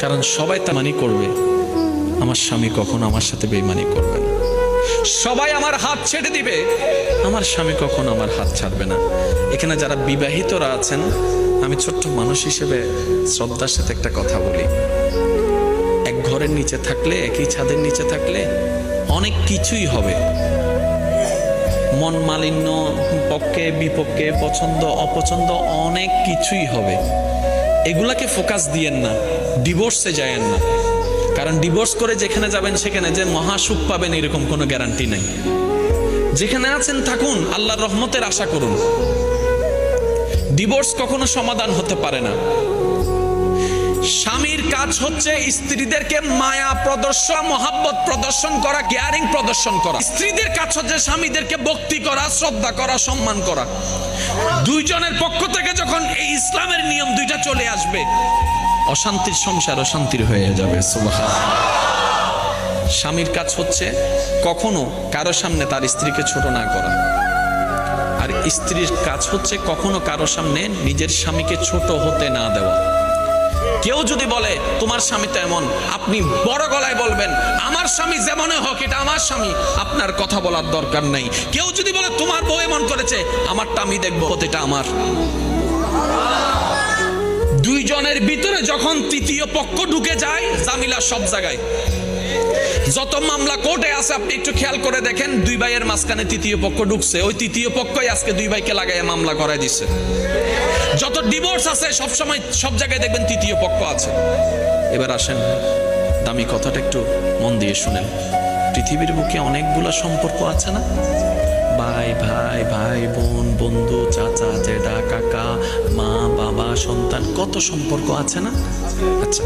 কারণ সবাই তামানি করবে, আমার স্বামী কখনো আমার সাথে বেঈমানি করবে না। সবাই আমার হাত ছেড়ে দিবে, আমার স্বামী কখনো আমার হাত ছাড়বে না। এখানে যারা বিবাহিতরা আছেন, আমি ছোট্ট মানুষ হিসেবে শ্রদ্ধার সাথে একটা কথা বলি। এক ঘরের নিচে থাকলে, একই ছাদের নিচে থাকলে অনেক কিছুই হবে। মন মালিন্য, পক্ষে বিপক্ষে, পছন্দ অপছন্দ অনেক কিছুই হবে। এগুলাকে ফোকাস দিয়েন না, ডিভোর্সে যায়েন না। কারণ ডিভোর্স করে যেখানে যাবেন সেখানে যে মহাসুখ পাবেন এরকম কোনো গ্যারান্টি নেই। যেখানে আছেন থাকুন, আল্লাহর রহমতের আশা করুন। ডিভোর্স কখনো সমাধান হতে পারে না। স্বামীর কাজ হচ্ছে স্ত্রীদেরকে মায়া প্রদর্শন, মহাব্বত প্রদর্শন করা, কেয়ারিং প্রদর্শন করা। স্ত্রীদের কাজ হচ্ছে স্বামীদেরকে ভক্তি করা, শ্রদ্ধা করা, সম্মান করা। দুইজনের পক্ষ থেকে যখন এই ইসলামের নিয়ম দুইটা চলে আসবে, অশান্তির সংসার অশান্তির হয়ে যাবে। সুবহানাল্লাহ। স্বামীর কাজ হচ্ছে কখনো কারো সামনে তার স্ত্রীকে ছোট না করা, আর স্ত্রীর কাজ হচ্ছে কখনো কারো সামনে নিজের স্বামীকে ছোট হতে না দেওয়া। কেউ যদি বলে তোমার স্বামী তো এমন, আপনি বড় গলায় বলবেন আমার স্বামী যেমনই হোক এটা আমার স্বামী, আপনার কথা বলার দরকার নাই। কেউ যদি বলে তোমার বউ এমন করেছে, আমারটা আমি দেখবো, এটা আমার। দুইজনের ভিতরে যখন তৃতীয় পক্ষ ঢুকে যায়, ঝামেলা সব জায়গায়। যত মামলা কোর্টে আছে আপনি একটু খেয়াল করে দেখেন, দুই ভাইয়ের মাঝখানে তৃতীয় পক্ষ ঢুকছে, ওই তৃতীয় পক্ষই আজকে দুই ভাইকে লাগাইয়া মামলা করাই দিচ্ছে। যত ডিভোর্স আছে সব সময় সব জায়গায় দেখবেন তৃতীয় পক্ষ আছে। এবার আসেন, দামি কথাটা একটু মন দিয়ে শুনেন। পৃথিবীর বুকে অনেকগুলো সম্পর্ক আছে না? ভাই ভাই, ভাই বোন, বন্ধু, চাচা জেঠা, কাকা, মা বাবা, সন্তান, কত সম্পর্ক আছে না? আচ্ছা,